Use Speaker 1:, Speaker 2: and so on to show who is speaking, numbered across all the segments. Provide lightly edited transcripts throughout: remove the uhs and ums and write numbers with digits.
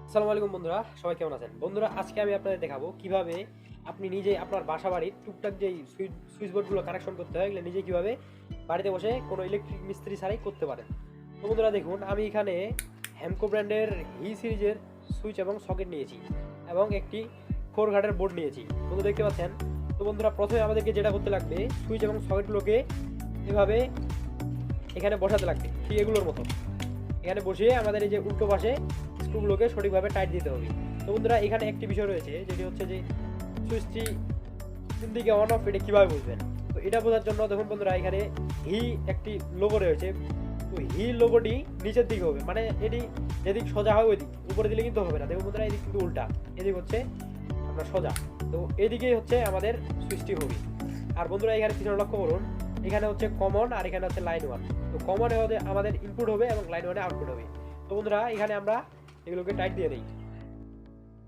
Speaker 1: আসসালামু আলাইকুম বন্ধুরা, সবাই কেমন আছেন? বন্ধুরা, আজকে আমি আপনাদের দেখাবো কিভাবে আপনি নিজে আপনার বাসা বাড়ির টুকটাক যেই সুইচ বোর্ডগুলো কানেকশন করতে হয় এগুলো নিজে কিভাবে বাড়িতে বসে কোনো ইলেকট্রিক মিস্ত্রি ছাড়াই করতে পারেন। তো বন্ধুরা দেখুন, আমি এখানে হ্যামকো ব্র্যান্ডের হি সিরিজের সুইচ এবং সকেট নিয়েছি এবং একটি 4 গার্ডের বোর্ড নিয়েছি। বন্ধু দেখতে পাচ্ছেন। তো বন্ধুরা, প্রথমে আমাদেরকে যেটা করতে লাগবে, সুইচ এবং সকেটগুলোকে এভাবে এখানে বসাতে লাগবে, ঠিক এগুলোর মতো। এখানে বসিয়ে আমাদের এই যে উল্টো পাশে স্ক্রুগুলোকে সঠিকভাবে টাইট দিতে হবে। তো বন্ধুরা, এখানে একটি বিষয় রয়েছে, যেটি হচ্ছে যে সুইচটি কোন দিকে অন অফ, এটা কীভাবে বুঝবেন। তো এটা বোঝার জন্য দেখুন বন্ধুরা, এখানে হি একটি লোগো রয়েছে। তো হি লোগোটি নিচের দিকে হবে, মানে এটি যেদিক সোজা হয় ওই দিক, উপরে দিলে কিন্তু হবে না। দেখুন বন্ধুরা, এদিক কিন্তু উল্টা, এদিক হচ্ছে আপনার সোজা। তো এদিকেই হচ্ছে আমাদের সুইচটি হবে। আর বন্ধুরা, এখানে পিছনে লক্ষ্য করুন, এখানে হচ্ছে কমন আর এখানে হচ্ছে লাইন ওয়ান। তো কমনে আমাদের ইনপুট হবে এবং লাইন ওয়ানে আউটপুট হবে। তো বন্ধুরা, এখানে আমরা এগুলোকে টাইট দিয়ে দিই।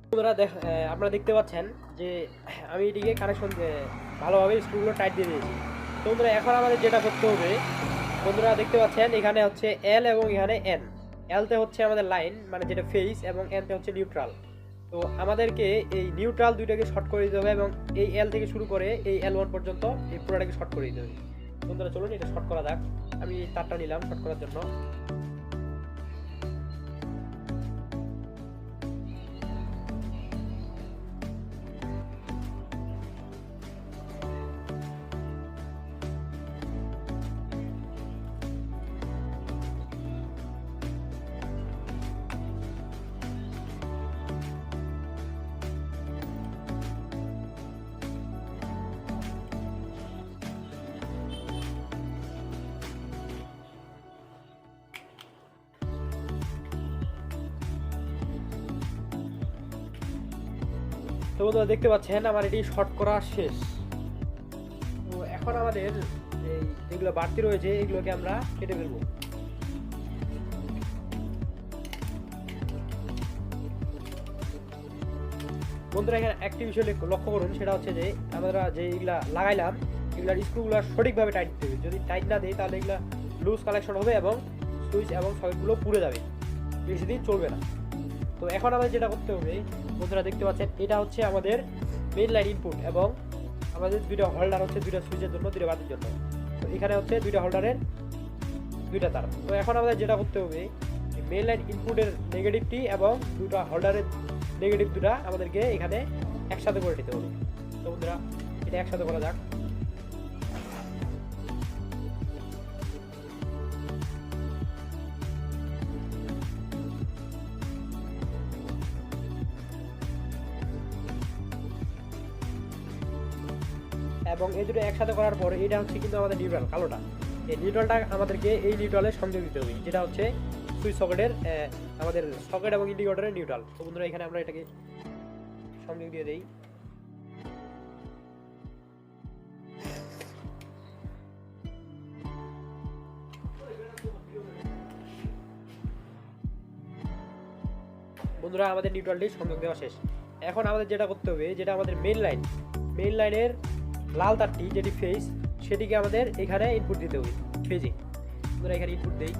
Speaker 1: বন্ধুরা আপনারা দেখতে পাচ্ছেন যে আমি এটিকে কানেকশন ভালোভাবে স্ক্রুগুলো টাইট দিয়ে দিয়েছি। তো বন্ধুরা, এখন আমাদের যেটা করতে হবে, বন্ধুরা দেখতে পাচ্ছেন এখানে হচ্ছে এল এবং এখানে এন। এলতে হচ্ছে আমাদের লাইন, মানে যেটা ফেজ, এবং এনতে হচ্ছে নিউট্রাল। তো আমাদেরকে এই নিউট্রাল দুইটাকে শর্ট করে দিতে হবে এবং এই এল থেকে শুরু করে এই এল ওয়ান পর্যন্ত এই পুরোটাকে শর্ট করে দিতে হবে। বন্ধুরা চলুন এটা শর্ট করা যাক। আমি তারটা নিলাম শর্ট করার জন্য। তো বন্ধুরা দেখতে পাচ্ছেন আমার এটি শর্ট করা শেষ। তো এখন আমাদের এই যেগুলো বাড়তি রয়েছে এগুলোকে আমরা কেটে ফেলবো। বন্ধুরা, এখানে একটি বিষয় লক্ষ্য করুন, সেটা হচ্ছে যে আমরা যে এগুলা লাগাইলাম এগুলার স্ক্রুগুলো সঠিকভাবে টাইট দিতে হবে। যদি টাইট না দিই তাহলে এগুলা লুজ কালেকশন হবে এবং সুইচ এবং সকেটগুলো পুড়ে যাবে, বেশি দিন চলবে না। তো এখন আমাদের যেটা করতে হবে, বন্ধুরা দেখতে পাচ্ছেন এটা হচ্ছে আমাদের মেইন লাইন ইনপুট এবং আমাদের দুইটা হোল্ডার হচ্ছে দুইটা সুইচের জন্য, দুইটা বাতির জন্য। তো এখানে হচ্ছে দুইটা হোল্ডারের দুইটা তার। তো এখন আমাদের যেটা করতে হবে, মেইন লাইন ইনপুটের নেগেটিভটি এবং দুটা হোল্ডারের নেগেটিভ দুটা আমাদেরকে এখানে একসাথে করে নিতে হবে। তো বন্ধুরা, এটা একসাথে করা যাক। এবং এই দুটো একসাথে করার পর এটা হচ্ছে কিন্তু আমাদের নিউট্রাল, কালোটা। এই নিউট্রালটা আমাদেরকে এই নিউট্রালের সংযোগ দিতে হবে, যেটা হচ্ছে সুইচ সকেটের আমাদের সকেট এবং ইন্ডিকেটরের নিউট্রাল। তো বন্ধুরা, এখানে আমরা এটাকে সংযোগ দিয়ে দেই। বন্ধুরা, আমাদের নিউট্রালটি সংযোগ দেওয়া শেষ। এখন আমাদের যেটা করতে হবে, যেটা আমাদের মেইন লাইনের লাল তারটি যেটি ফেজ, সেটিকে আমাদের এখানে ইনপুট দিতে হবে ফেজে। বন্ধুরা, এখানে ইনপুট দেই।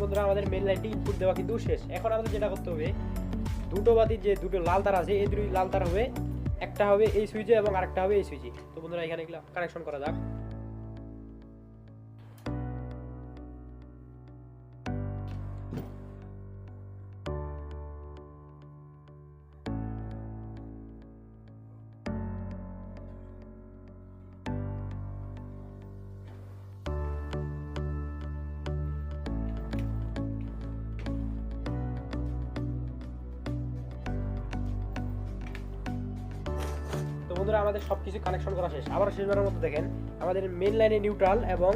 Speaker 1: বন্ধুরা, আমাদের মেইন লাইনটি ইনপুট দেওয়া কিন্তু শেষ। এখন আমাদের যেটা করতে হবে, দুটো বাতির যে দুটো লাল তার আছে, এই দুটো লাল তার হবে, একটা হবে এই সুইচে এবং আরেকটা হবে এই সুইচে। তো বন্ধুরা, এখানে এগুলো কানেকশন করা যাক। বন্ধুরা, আমাদের সবকিছু কানেকশন করা শেষ। আবার শেষবারের মতো দেখেন, আমাদের মেইন লাইনে নিউট্রাল এবং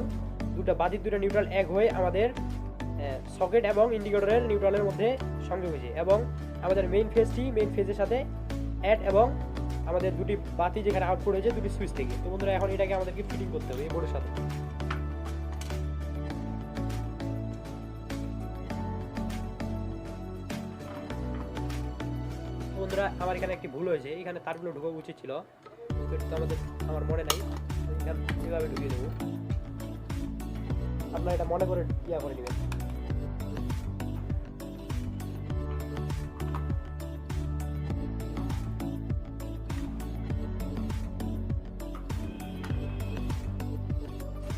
Speaker 1: দুটো বাতির দুটো নিউট্রাল এক হয়ে আমাদের সকেট এবং ইন্ডিকেটরের নিউট্রালের মধ্যে সংযোগ হয়েছে এবং আমাদের মেইন ফেজের সাথে অ্যাড এবং আমাদের দুটি বাতি যেখানে আউটপুট হয়েছে দুটি সুইচ থেকে। তো বন্ধুরা এখন এটাকে আমাদেরকে ফিটিং করতে হবে এই বোর্ডের সাথে। বন্ধুরা আমার এখানে একটি ভুল হয়েছে, এখানে তারগুলো ঢোকা উচিত ছিল, তো আমার মনে নাই, এভাবে ঢুকিয়ে দেবো। আপনারা এটা মনে করে ইয়া করে নেবেন।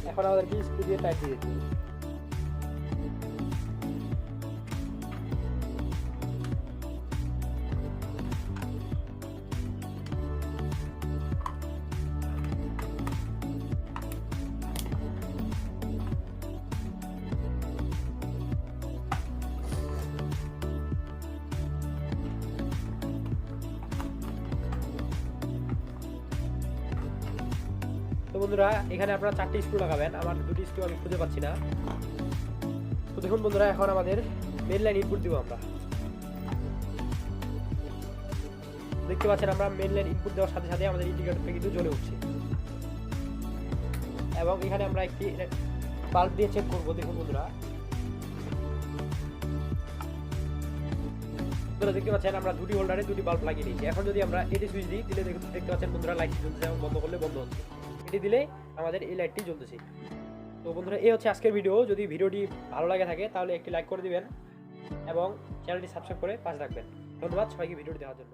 Speaker 1: এখন আমাদেরকে স্ক্রু দিয়ে টাইট দিয়ে দিতে হবে। তো বন্ধুরা এখানে আপনারা 4টি স্ক্রু লাগাবেন, আমার 2টি স্ক্রু আমি খুঁজে পাচ্ছি না। তো দেখুন বন্ধুরা এখন আমাদের মেইন লাইন ইনপুট দিব আমরা। দেখতে পাচ্ছেন আমরা মেইন লাইন ইনপুট দেওয়ার সাথে সাথে আমাদের ইন্ডিকেটরটা কিন্তু জ্বলে উঠছে, এবং এখানে আমরা একটি বাল্ব দিয়ে চেক করব। দেখুন বন্ধুরা দেখতে পাচ্ছেন আমরা 2টি হোল্ডারে 2টি বাল্ব লাগিয়ে দিয়েছি। এখন যদি আমরা এটি সুইচ দিই দিলে দেখতে পাচ্ছেন বন্ধুরা লাইটটি জ্বলছে, এবং বন্ধ করলে বন্ধ হচ্ছে। এটি দিলে আমাদের এই লাইটটি জ্বলতেছে। তো বন্ধুরা এই হচ্ছে আজকের ভিডিও। যদি ভিডিওটি ভালো লাগে থাকে তাহলে একটি লাইক করে দিবেন এবং চ্যানেলটি সাবস্ক্রাইব করে পাশে রাখবেন। ধন্যবাদ সবাইকে ভিডিওটি দেওয়ার জন্য।